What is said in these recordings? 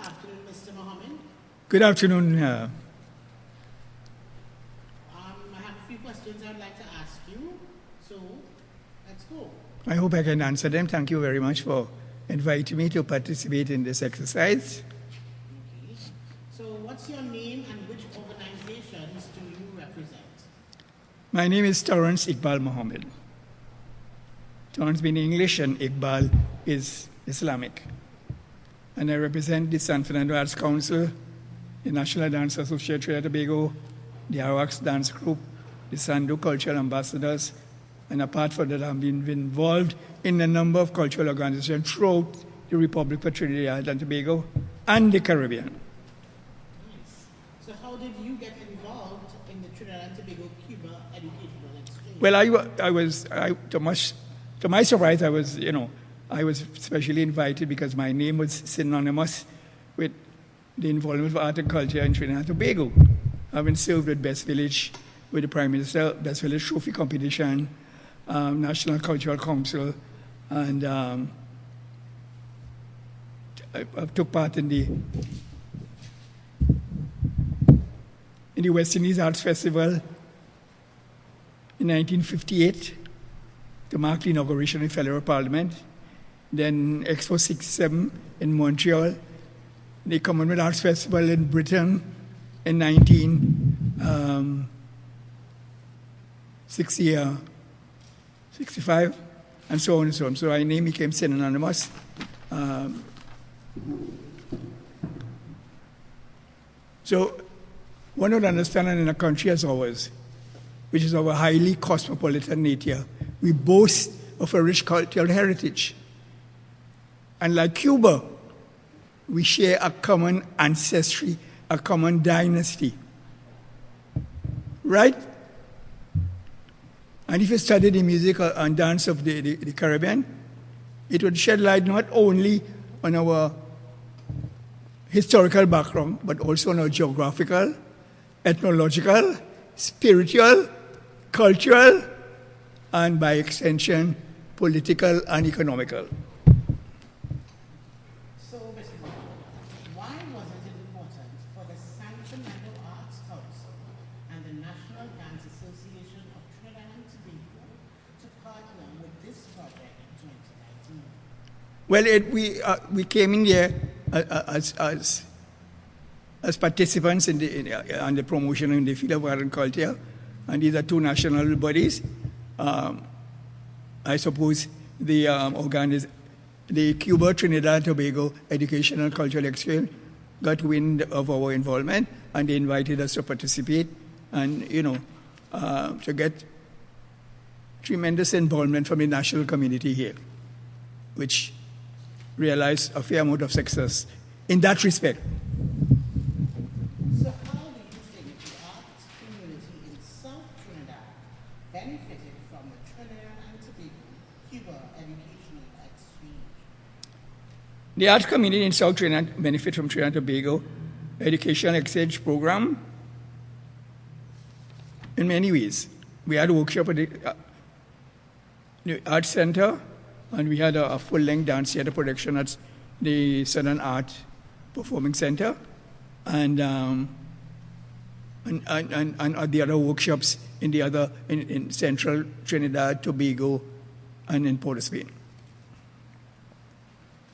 afternoon, Mr. Mohammed. Good afternoon. I have a few questions I'd like to ask you, so let's go. I hope I can answer them. Thank you very much for inviting me to participate in this exercise. Okay. So what's your name and which organizations do you represent? My name is Torrance Iqubal Mohammed. Torrance being English and Iqbal is Islamic. And I represent the San Fernando Arts Council, the National Dance Association of Trinidad and Tobago, the Arawaks Dance Group, the Sandu Cultural Ambassadors, and apart from that, I've been involved in a number of cultural organizations throughout the Republic of Trinidad and Tobago and the Caribbean. Nice. So how did you get involved in the Trinidad and Tobago Cuba educational exchange? Well, to my surprise, I was specially invited because my name was synonymous with the involvement of art and culture in Trinidad and Tobago. I've been served with Best Village, with the Prime Minister, Best Village Trophy Competition, National Cultural Council, and I took part in the West Indies Arts Festival in 1958 to mark the inauguration of the Federal Parliament. Then Expo 67 in Montreal, the Commonwealth Arts Festival in Britain in 1965, and so on and so on. So my name became synonymous. So one would understand that in a country as ours, which is of a highly cosmopolitan nature, we boast of a rich cultural heritage. And like Cuba, we share a common ancestry, a common dynasty. Right? And if you study the music and dance of the Caribbean, it would shed light not only on our historical background, but also on our geographical, ethnological, spiritual, cultural, and by extension, political and economical. So, Mr. Mohammed, why was it important for the San Fernando Arts Council and the National Dance Association of Trinidad and Tobago to partner with this project in 2019? Well, we came in here as participants in the promotion in the field of art and culture, and these are two national bodies. I suppose the Cuba Trinidad and Tobago Educational and Cultural Exchange got wind of our involvement, and they invited us to participate, and to get tremendous involvement from the national community here, which realized a fair amount of success in that respect. So how do you think the arts community in South Trinidad benefited from the Trinidad and Tobago Cuba educational exchange? The arts community in South Trinidad benefit from Trinidad and Tobago educational exchange program in many ways. We had a workshop at the Arts Center, and we had a full-length dance theater production at the Southern Art Performing Center, and the other workshops in Central Trinidad, Tobago, and in Port of Spain.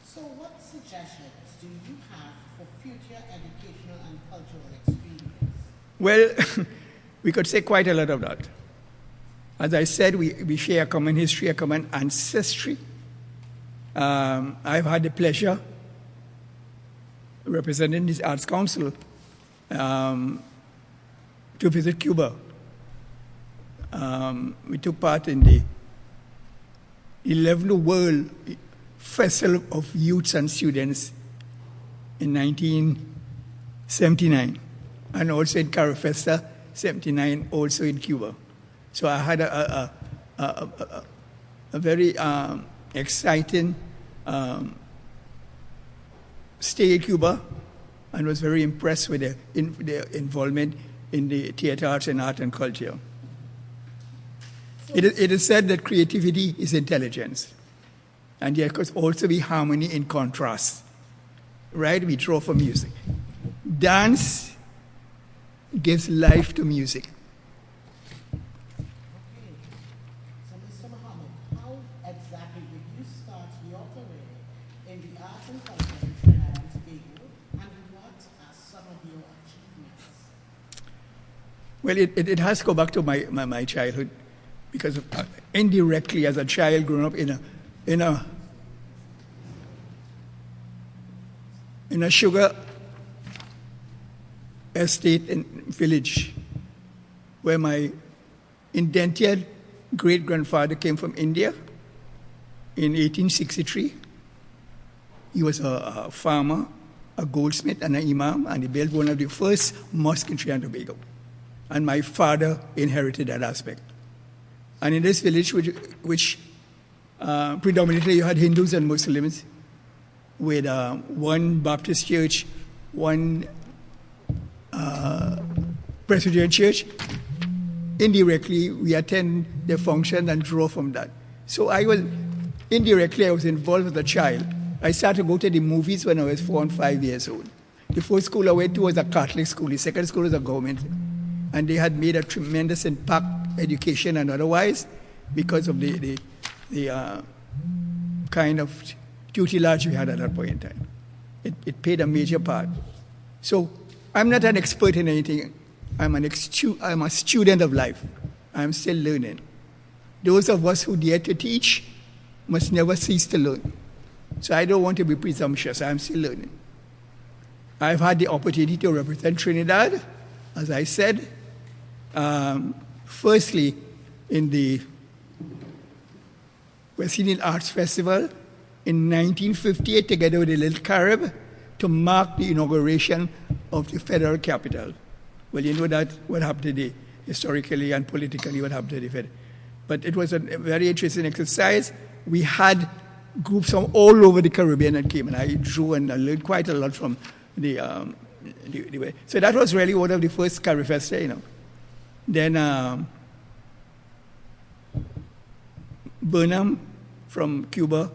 So what suggestions do you have for future educational and cultural experience? Well, we could say quite a lot of that. As I said, we share a common history, a common ancestry. I've had the pleasure representing this Arts Council to visit Cuba. We took part in the 11th World Festival of Youths and Students in 1979, and also in Carifesta 79, also in Cuba. So I had a very exciting stay in Cuba, and was very impressed with their involvement in the theater arts and art and culture. It is said that creativity is intelligence, and there could also be harmony in contrast. right? We draw from music. Dance gives life to music. Okay. So, Mr. Mohammed, how exactly did you start your career in the arts and culture in Trinidad and Tobago, and what are some of your achievements? Well, it has to go back to my childhood, because indirectly, as a child growing up in a sugar estate in village, where my indentured great-grandfather came from India in 1863. He was a farmer, a goldsmith, and an imam, and he built one of the first mosques in Trinidad and Tobago. And my father inherited that aspect. And in this village, which predominantly you had Hindus and Muslims, with one Baptist church, one Presbyterian church, indirectly we attend the function and draw from that. So I was involved as a child. I started to go to the movies when I was 4 and 5 years old. The first school I went to was a Catholic school. The second school was a government. And they had made a tremendous impact, education and otherwise, because of the kind of tutelage we had at that point in time. It played a major part. So I'm not an expert in anything. I'm a student of life. I'm still learning. Those of us who dare to teach must never cease to learn. So I don't want to be presumptuous. I'm still learning. I've had the opportunity to represent Trinidad, as I said, firstly in the West Indian Arts Festival in 1958, together with the Little Carib, to mark the inauguration of the federal capital. Well, you know that what happened today, historically and politically, what happened to the federal. But it was a very interesting exercise. We had groups from all over the Caribbean that came, and I drew and I learned quite a lot from the way. So that was really one of the first Carib Festa, you know. Then Burnham from Cuba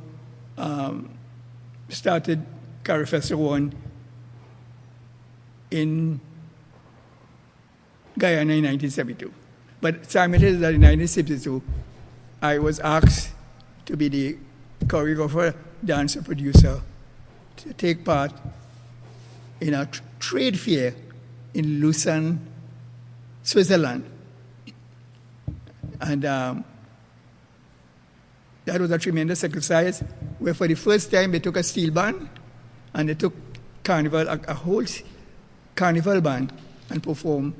started Carib Festa 1 in Guyana in 1972. But simultaneously in 1972, I was asked to be the choreographer, dancer, producer, to take part in a trade fair in Lucerne, Switzerland. And that was a tremendous exercise where for the first time they took a steel band and they took carnival, a whole carnival band, and performed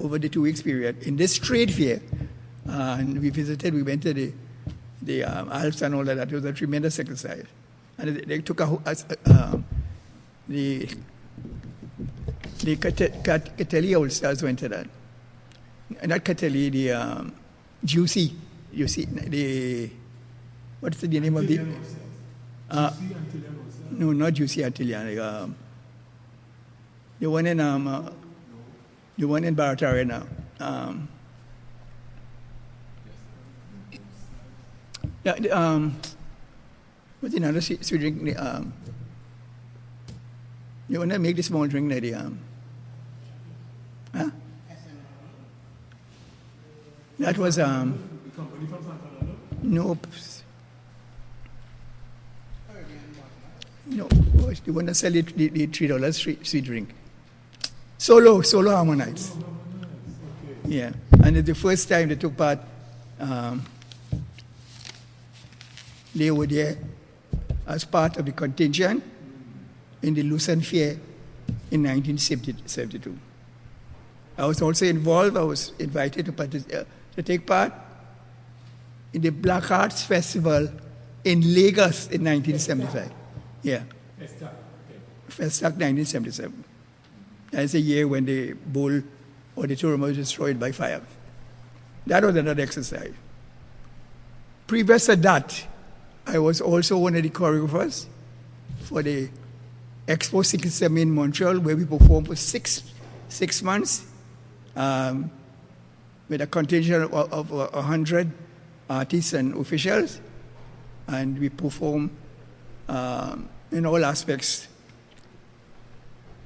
over the 2 weeks period in this trade fair. And we went to the Alps and all of that. It was a tremendous exercise. And they took the Catelli All Stars went to that. And not Catelli, the Juicy, what's the name of the? No, not Juicy Antillian. The one in Barataria now. What's another sweet drink? You want to make the small drink there? Huh? That was nope. No, the one that sell the $3 sweet drink. Solo Harmonites. Yeah, and it's the first time they took part. They were there as part of the contingent in the Lucerne Fair in 1972. I was also involved. I was invited to take part in the Black Arts Festival in Lagos in 1975. Yeah. Festac 1977. That's the year when the Bull Auditorium was destroyed by fire. That was another exercise. Previous to that, I was also one of the choreographers for the Expo 67 in Montreal, where we performed for six months with a contingent of 100 artists and officials. And we performed in all aspects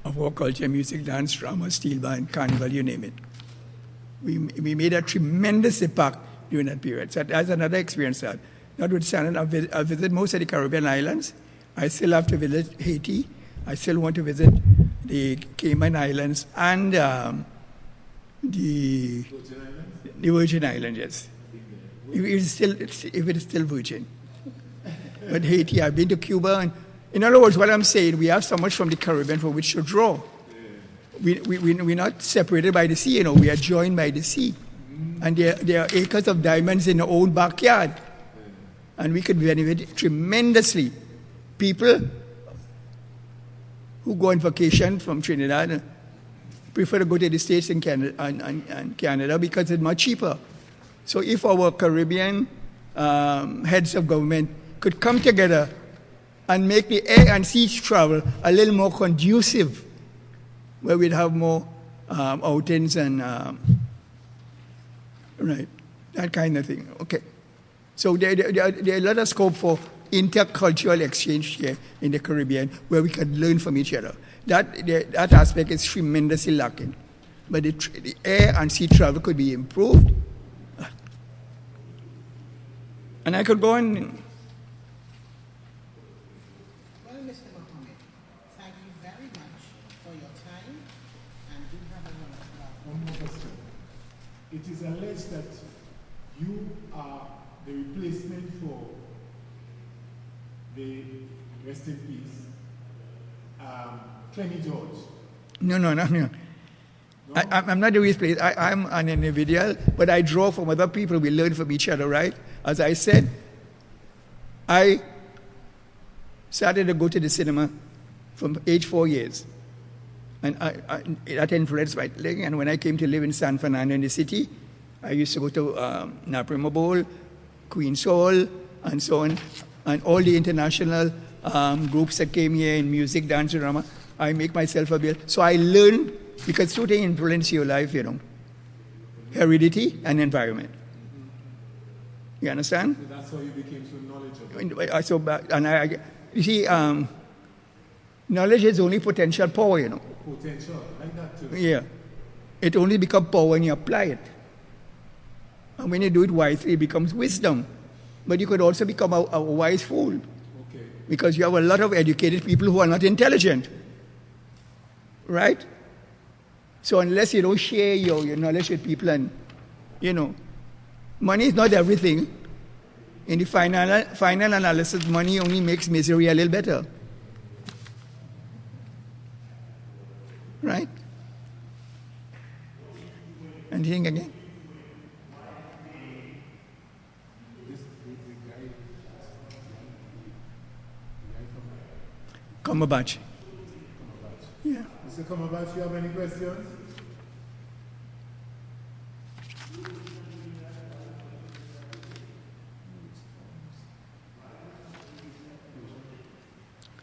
of our culture, music, dance, drama, steel band, carnival, you name it. We made a tremendous impact during that period. So that's another experience that. Notwithstanding, I visit most of the Caribbean islands. I still have to visit Haiti. I still want to visit the Cayman Islands and the Virgin Islands, yes. If it is still Virgin. But Haiti, I've been to Cuba. And in other words, what I'm saying, we have so much from the Caribbean for which to draw. We're not separated by the sea, you know, we are joined by the sea. And there are acres of diamonds in our own backyard. And we could benefit tremendously. People who go on vacation from Trinidad prefer to go to the States and Canada because it's much cheaper. So if our Caribbean heads of government could come together and make the air and sea travel a little more conducive, where we'd have more outings and, right, that kind of thing. Okay. So there are a lot of scope for intercultural exchange here in the Caribbean where we can learn from each other. That aspect is tremendously lacking. But the air and sea travel could be improved. And I could go on. Well, Mr. Mohammed, thank you very much for your time, and do have a wonderful afternoon. One more question. It is alleged that you are the replacement for the, rest in peace, Clemmy George. No. No? I'm not the replace. I'm an individual, but I draw from other people. We learn from each other, right? As I said, I started to go to the cinema from age 4 years. And that influenced my thinking. And when I came to live in San Fernando in the city, I used to go to Naprima Bowl, Queen's Hall, and so on. And all the international groups that came here in music, dance, drama, I make myself available. So I learn, because two things influence your life, you know. Heredity and environment. You understand? So that's how you became so knowledgeable. You see, knowledge is only potential power, you know. Potential, like that too. Yeah. It only becomes power when you apply it. And when you do it wisely, it becomes wisdom. But you could also become a wise fool. Okay. Because you have a lot of educated people who are not intelligent. Right? So unless you don't share your knowledge with people and, you know, money is not everything. In the final analysis, money only makes misery a little better. Right? Anything again? Cumberbatch. Yeah. Mr. Cumberbatch, you have any questions?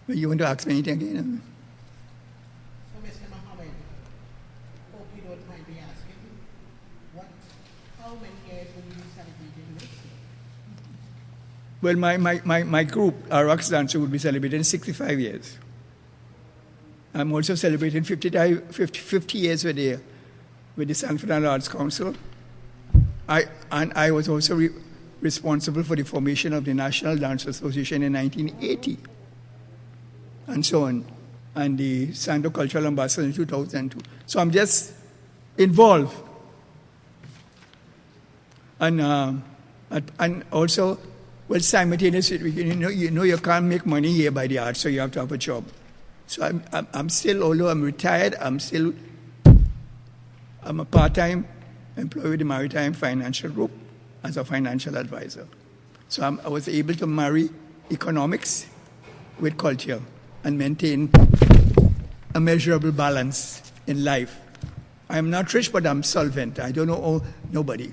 You want to ask me anything again? So, Mr. Mohammed, hope you don't mind me asking, how many years will you be celebrating this year? Well, my group, our Rocks Dancer, would be celebrating 65 years. I'm also celebrating 50 years with the San Fernando Arts Council. I was also responsible for the formation of the National Dance Association in 1980. And so on, and the Sando Cultural Ambassador in 2002. So I'm just involved. And also, well, simultaneously, you know you can't make money here by the arts, so you have to have a job. So I'm still, although I'm retired, I'm a part-time employee with the Maritime Financial Group as a financial advisor. So I was able to marry economics with culture and maintain a measurable balance in life. I'm not rich, but I'm solvent. I don't know nobody.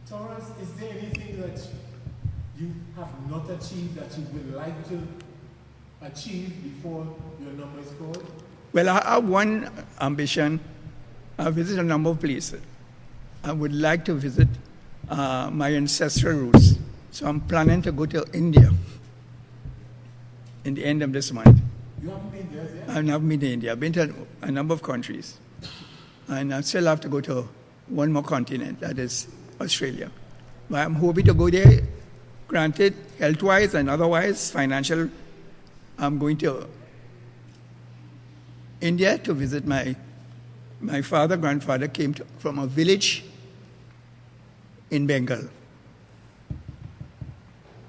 Torrance, is there anything that you have not achieved that you would like to achieve before your number is called? Well, I have one ambition. I've visited a number of places. I would like to visit my ancestral roots. So I'm planning to go to India in the end of this month You haven't been there yet? I've never been to India. I've been to a number of countries. And I still have to go to one more continent, that is Australia. But I'm hoping to go there, granted, health-wise and otherwise, financial. I'm going to India to visit my grandfather came from a village in Bengal.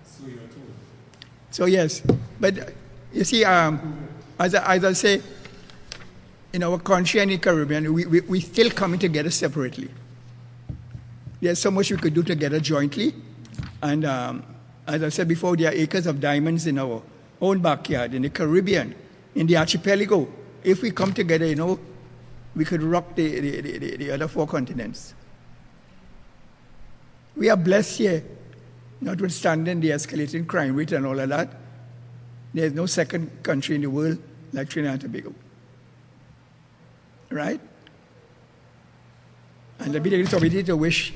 So you're told. So yes, but you see, as I say, in our country and in the Caribbean, we still coming together separately. There's so much we could do together jointly. And as I said before, there are acres of diamonds in our own backyard, in the Caribbean, in the archipelago. If we come together, we could rock the other 4 continents. We are blessed here, notwithstanding the escalating crime rate and all of that. There's no second country in the world like Trinidad and Tobago. Right? And let me take this opportunity to wish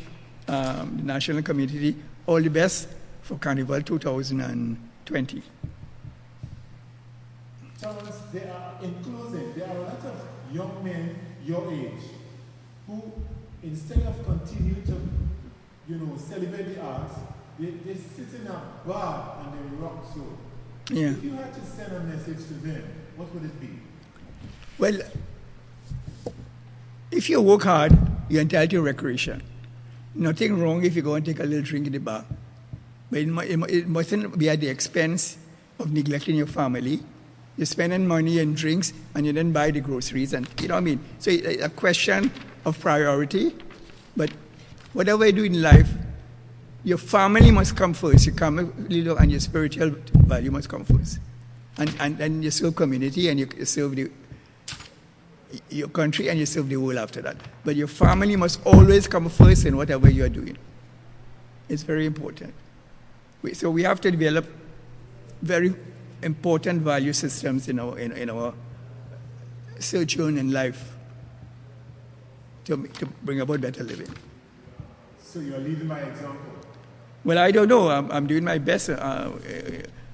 the national community all the best for Carnival 2020. Torrance, in closing, there are a lot of young men your age who, instead of continue to, celebrate the arts, they sit in a bar and they rock so. Yeah. If you had to send a message to them, what would it be? Well, if you work hard, you're entitled to recreation. Nothing wrong if you go and take a little drink in the bar. But it mustn't be at the expense of neglecting your family. You're spending money and drinks, and you then buy the groceries, and you know what I mean? So it's a question of priority. But whatever you do in life, your family must come first. And your spiritual value must come first. And then you serve community, and you serve your country, and you serve the world after that. But your family must always come first in whatever you are doing. It's very important. So we have to develop very important value systems in our sojourn in life to bring about better living. So you're leading by example? Well, I don't know. I'm doing my best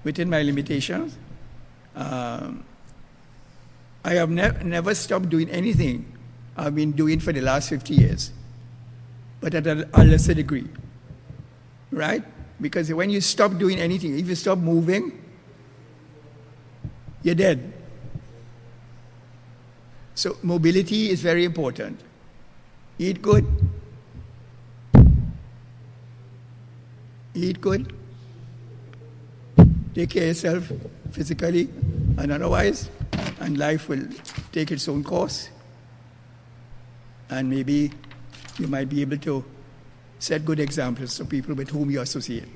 within my limitations. I have never stopped doing anything I've been doing for the last 50 years, but at a lesser degree, right? Because when you stop doing anything, if you stop moving, you're dead. So mobility is very important. Eat good. Eat good. Take care of yourself physically and otherwise, and life will take its own course. And maybe you might be able to set good examples to people with whom you associate.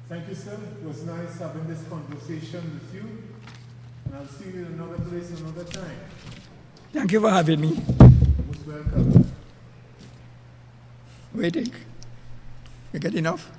Thank you, sir. It was nice having this conversation with you. And I'll see you in another place another time. Thank you for having me. Most welcome. Waiting. You get enough?